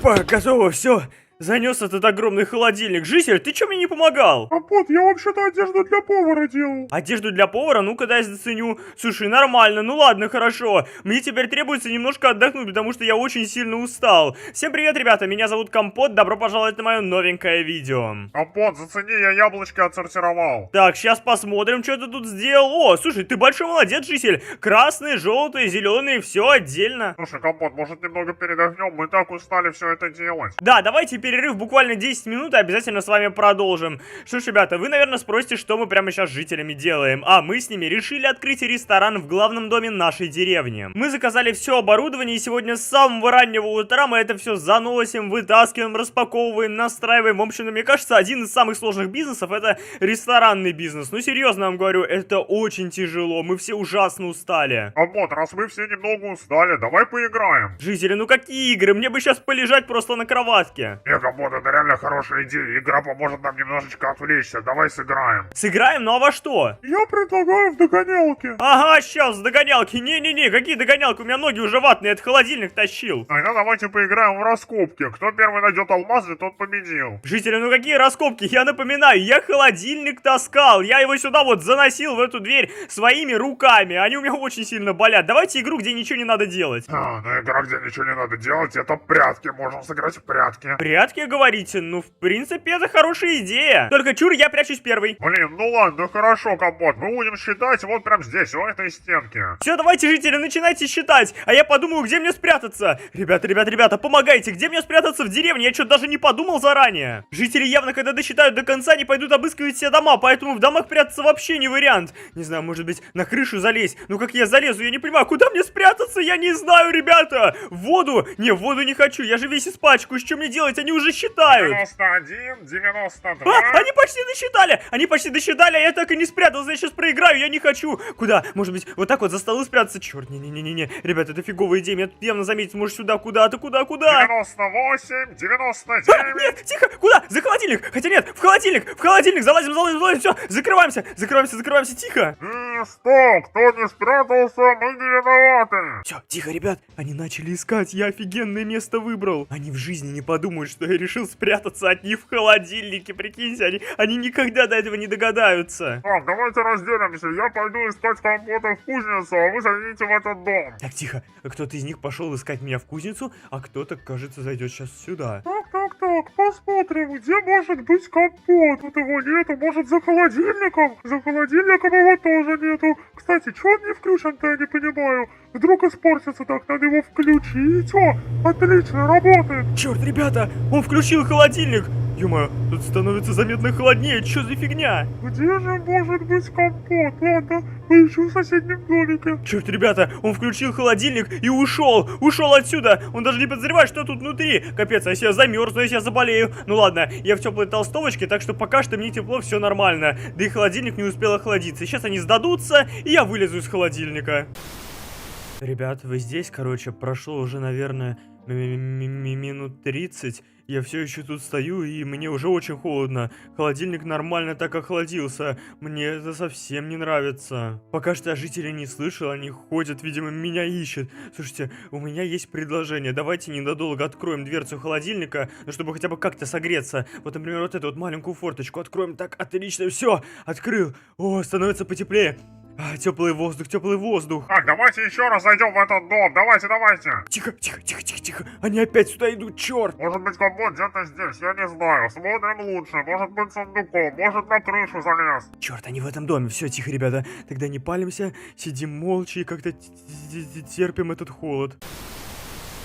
Опа, готово, все. Занес этот огромный холодильник. Жизель, ты чё мне не помогал? Компот, я вообще-то одежду для повара делал. Одежду для повара? Ну-ка дай заценю. Слушай, нормально, ну ладно, хорошо. Мне теперь требуется немножко отдохнуть, потому что я очень сильно устал. Всем привет, ребята, меня зовут Компот, добро пожаловать на мое новенькое видео. Компот, зацени, я яблочки отсортировал. Так, сейчас посмотрим, что ты тут сделал. О, слушай, ты большой молодец, Жизель. Красные, желтые, зеленые, все отдельно. Слушай, Компот, может немного передохнем? Мы так устали все это делать. Да, давайте перерыв буквально 10 минут и обязательно с вами продолжим. Что ж, ребята, вы, наверное, спросите, что мы прямо сейчас с жителями делаем. А мы с ними решили открыть ресторан в главном доме нашей деревни. Мы заказали все оборудование, и сегодня с самого раннего утра мы это все заносим, вытаскиваем, распаковываем, настраиваем. В общем, мне кажется, один из самых сложных бизнесов — это ресторанный бизнес. Ну, серьезно вам говорю, это очень тяжело. Мы все ужасно устали. Компот, раз мы все немного устали, давай поиграем. Жители, ну какие игры? Мне бы сейчас полежать просто на кроватке. Компот, это реально хорошая идея. Игра поможет нам немножечко отвлечься. Давай сыграем. Сыграем? Ну а во что? Я предлагаю в догонялки. Ага, сейчас, догонялки. Не-не-не, какие догонялки? У меня ноги уже ватные, это холодильник тащил. Тогда давайте поиграем в раскопки. Кто первый найдет алмазы, тот победил. Жители, ну какие раскопки? Я напоминаю, я холодильник таскал. Я его сюда вот заносил в эту дверь своими руками. Они у меня очень сильно болят. Давайте игру, где ничего не надо делать. Ну игра, где ничего не надо делать, это прятки. Можем сыграть в прятки. Прятки, говорите? Ну, в принципе, это хорошая идея. Только чур, я прячусь первый. Блин, ну ладно, хорошо, Компот. Мы будем считать вот прям здесь, у этой стенки. Все, давайте, жители, начинайте считать. А я подумаю, где мне спрятаться. Ребята, помогайте. Где мне спрятаться в деревне? Я что-то даже не подумал заранее. Жители явно, когда досчитают до конца, не пойдут обыскивать все дома, поэтому в домах прятаться вообще не вариант. Не знаю, может быть, на крышу залезть. Ну как я залезу? Я не понимаю, куда мне спрятаться? Я не знаю, ребята. В воду? Не, в воду не хочу. Я же весь испачкаюсь. Что мне делать? Они уже считают. 91, 92. Они почти досчитали, а я так и не спрятался. Я сейчас проиграю, я не хочу. Куда? Может быть, вот так вот за столы спрятаться? Черт, не-не-не-не. Ребята, это фиговая идея. Меня тут явно заметить. Может, сюда, куда-то, куда? 98, 99. Нет, тихо, куда? За холодильник. Хотя нет, в холодильник. Залазим, все. Закрываемся, тихо. Что? Кто не спрятался, мы не виноваты. Все, тихо, ребят. Они начали искать. Я офигенное место выбрал. Они в жизни не подумают, что я решил спрятаться от них в холодильнике. Прикиньте, они никогда до этого не догадаются. Так, давайте разделимся. Я пойду искать Компота в кузницу, а вы зайдите в этот дом. Так, тихо. Кто-то из них пошел искать меня в кузницу, а кто-то, кажется, зайдет сейчас сюда. Так, посмотрим, где может быть Компот. Тут его нету, может за холодильником? За холодильником его тоже нету. Кстати, чего он не включен-то, я не понимаю. Вдруг испортится, так надо его включить. О, отлично, работает. Черт, ребята, он включил холодильник. Ё-моё, тут становится заметно холоднее, что за фигня? Где же может быть Компот? Ладно, поищу в соседнем домике. Черт, ребята, он включил холодильник и ушел отсюда. Он даже не подозревает, что тут внутри. Капец, а если я замерзну, если я заболею? Ну ладно, я в теплой толстовочке, так что пока что мне тепло, все нормально. Да и холодильник не успел охладиться. Сейчас они сдадутся, и я вылезу из холодильника. Ребят, вы здесь? Короче, прошло уже, наверное, минут 30. Я все еще тут стою, и мне уже очень холодно. Холодильник нормально так охладился. Мне это совсем не нравится. Пока что я жителей не слышал, они ходят, видимо, меня ищут. Слушайте, у меня есть предложение. Давайте ненадолго откроем дверцу холодильника, ну, чтобы хотя бы как-то согреться. Вот, например, вот эту вот маленькую форточку откроем. Так, отлично, все, открыл. О, становится потеплее. Теплый воздух. Так, давайте еще раз зайдем в этот дом. Давайте. Тихо. Они опять сюда идут, черт. Может быть, Компот где-то здесь, я не знаю. Смотрим лучше. Может быть, сундуком, может, на крышу залез. Черт, они в этом доме. Все, тихо, ребята. Тогда не палимся, сидим молча и как-то терпим этот холод.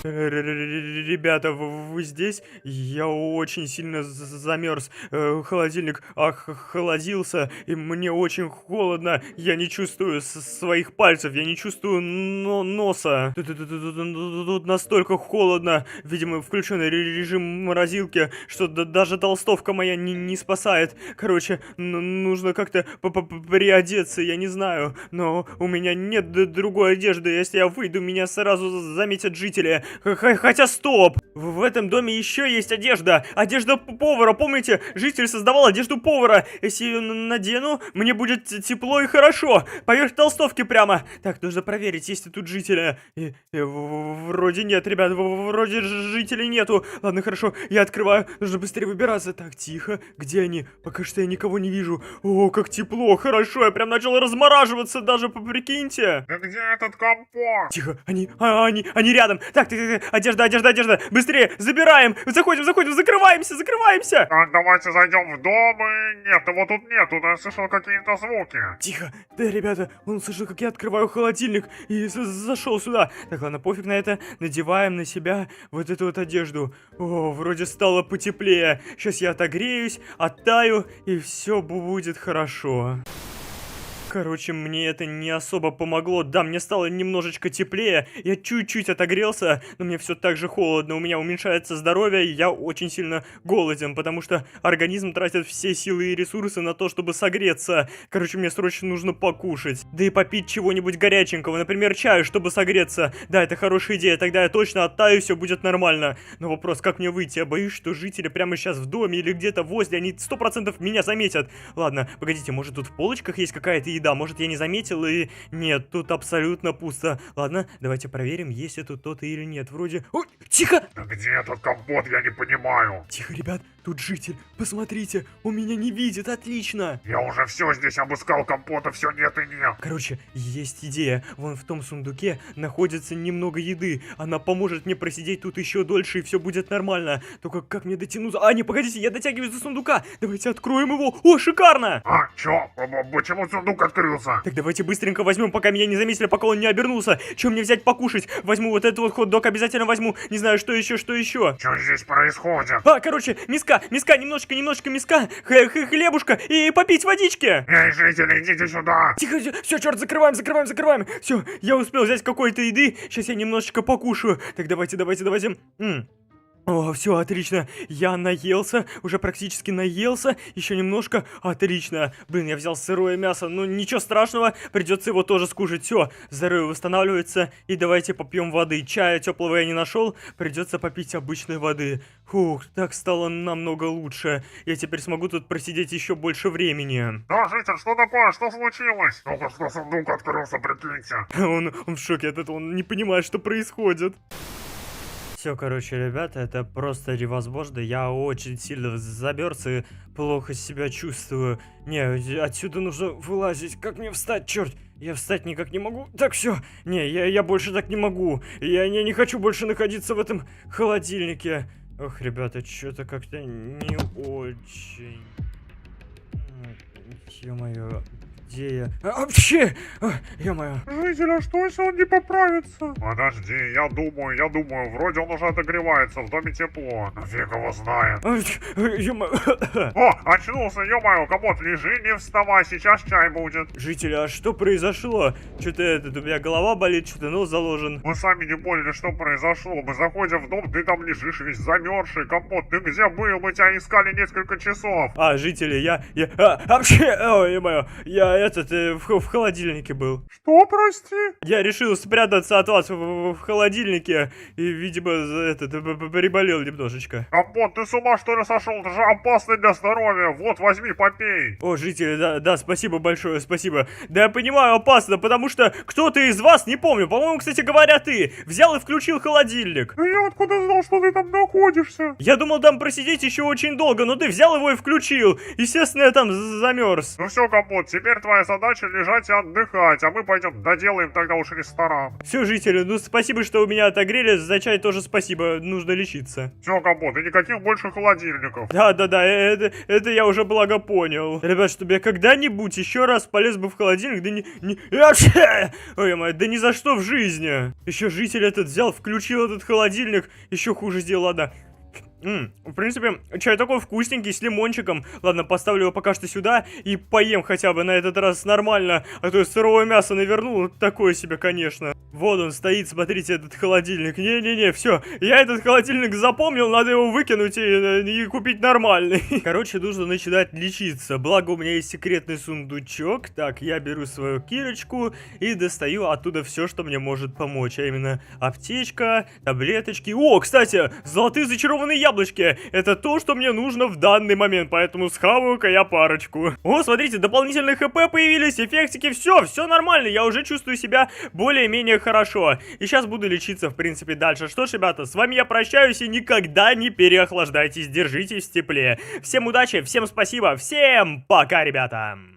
Ребята, вы здесь? Я очень сильно замерз. Холодильник охладился, и мне очень холодно. Я не чувствую своих пальцев, я не чувствую носа. Тут настолько холодно. Видимо, включенный режим морозилки, что даже толстовка моя не спасает. Короче, нужно как-то приодеться, я не знаю. Но у меня нет другой одежды. Если я выйду, меня сразу заметят жители. Хотя стоп. В этом доме еще есть одежда. Одежда повара. Помните, житель создавал одежду повара. Если ее надену, мне будет тепло и хорошо. Поверх толстовки прямо. Так, нужно проверить, есть ли тут жители. Вроде нет, ребят. Вроде жителей нету. Ладно, хорошо, я открываю. Нужно быстрее выбираться. Так, тихо. Где они? Пока что я никого не вижу. О, как тепло. Хорошо, я прям начал размораживаться даже, прикиньте. Да где этот компот? Тихо, они рядом. Так, одежда. Быстрее, забираем. Заходим, закрываемся. Так, давайте зайдем в дом и... Нет, его тут нету, я слышал какие-то звуки. Тихо. Да, ребята, он слышал, как я открываю холодильник и зашел сюда. Так, ладно, пофиг на это. Надеваем на себя вот эту вот одежду. О, вроде стало потеплее. Сейчас я отогреюсь, оттаю, и все будет хорошо. Короче, мне это не особо помогло. Да, мне стало немножечко теплее. Я чуть-чуть отогрелся, но мне все так же холодно. У меня уменьшается здоровье, и я очень сильно голоден, потому что организм тратит все силы и ресурсы на то, чтобы согреться. Короче, мне срочно нужно покушать. Да и попить чего-нибудь горяченького, например, чаю, чтобы согреться. Да, это хорошая идея, тогда я точно оттаю, все будет нормально. Но вопрос, как мне выйти? Я боюсь, что жители прямо сейчас в доме или где-то возле, они 100% меня заметят. Ладно, погодите, может тут в полочках есть какая-то еда? Да, может я не заметил и... Нет, тут абсолютно пусто. Ладно, давайте проверим, есть ли тут кто-то или нет. Вроде... Ой, тихо! Да где этот компот, я не понимаю. Тихо, ребят, тут житель. Посмотрите, он меня не видит, отлично. Я уже все здесь обыскал, компота все нет и нет. Короче, есть идея. Вон в том сундуке находится немного еды. Она поможет мне просидеть тут еще дольше, и все будет нормально. Только как мне дотянуться? А, не, погодите, я дотягиваюсь до сундука. Давайте откроем его. О, шикарно! А, чё? Почему сундук открылся? Так, давайте быстренько возьмем, пока меня не заметили, пока он не обернулся. Чем мне взять покушать? Возьму вот этот вот хот-дог, обязательно возьму. Не знаю, что еще. Что здесь происходит? А, короче, миска, немножечко миска, хлебушка и попить водички. Эй, жители, идите сюда. Тихо, все, черт, закрываем. Все, я успел взять какой-то еды. Сейчас я немножечко покушаю. Так, давайте. О, все, отлично. Я наелся, уже практически наелся. Еще немножко. Отлично. Блин, я взял сырое мясо. Ну, ничего страшного, придется его тоже скушать. Все, здоровье восстанавливается. И давайте попьем воды. Чая теплого я не нашел. Придется попить обычной воды. Фух, так стало намного лучше. Я теперь смогу тут просидеть еще больше времени. Да, житель, что такое? Что случилось? Только что сундук открылся, прикиньте. Он в шоке от этого, он не понимает, что происходит. Все, короче, ребята, это просто невозможно. Я очень сильно замерз и плохо себя чувствую. Не, отсюда нужно вылазить. Как мне встать, черт? Я встать никак не могу. Так, все. Не, я больше так не могу. Я не хочу больше находиться в этом холодильнике. Ох, ребята, что-то как-то не очень. Ё-моё. Где я? Вообще! Ё-моё. Житель, а что если он не поправится? Подожди, я думаю, вроде он уже отогревается, в доме тепло. Фиг его знает. О, очнулся, ё-моё, компот, лежи, не вставай, сейчас чай будет. Жители, а что произошло? Что-то у меня голова болит, что-то нос заложен. Мы сами не поняли, что произошло. Мы заходим в дом, ты там лежишь весь замерзший. Компот, ты где был? Мы тебя искали несколько часов. А, жители, вообще, ой, ё-моё, я в холодильнике был. Что, прости? Я решил спрятаться от вас в холодильнике и, видимо, переболел немножечко. Компот, ты с ума что ли сошел? Это же опасно для здоровья. Вот, возьми, попей. О, жители, да, спасибо большое, спасибо. Да, я понимаю, опасно, потому что кто-то из вас, не помню, по-моему, кстати говоря, ты, взял и включил холодильник. Да я откуда знал, что ты там находишься? Я думал там просидеть еще очень долго, но ты взял его и включил. Естественно, я там замерз. Ну все, Компот, теперь твоя задача лежать и отдыхать, а мы пойдем доделаем тогда уж ресторан. Все, жители, ну спасибо, что вы меня отогрели, за чай тоже спасибо, нужно лечиться. Все, Компот, и никаких больше холодильников. Да, это я уже благо понял. Ребят, чтобы я когда-нибудь еще раз полез бы в холодильник, ой, мой, да ни за что в жизни. Еще житель этот взял, включил этот холодильник, еще хуже сделал, ладно. В принципе, чай такой вкусненький, с лимончиком. Ладно, поставлю его пока что сюда и поем хотя бы на этот раз нормально. А то сырого мяса навернул, такое себе, конечно. Вот он стоит, смотрите, этот холодильник. Не-не-не, все, я этот холодильник запомнил, надо его выкинуть и купить нормальный. Короче, нужно начинать лечиться. Благо, у меня есть секретный сундучок. Так, я беру свою кирочку и достаю оттуда все, что мне может помочь. А именно аптечка, таблеточки. О, кстати, золотые зачарованные яблочки. Это то, что мне нужно в данный момент, поэтому схаваю-ка я парочку. О, смотрите, дополнительные хп появились, эффектики, все нормально. Я уже чувствую себя более-менее хорошо. И сейчас буду лечиться, в принципе, дальше. Что ж, ребята, с вами я прощаюсь и никогда не переохлаждайтесь, держитесь в тепле. Всем удачи, всем спасибо, всем пока, ребята.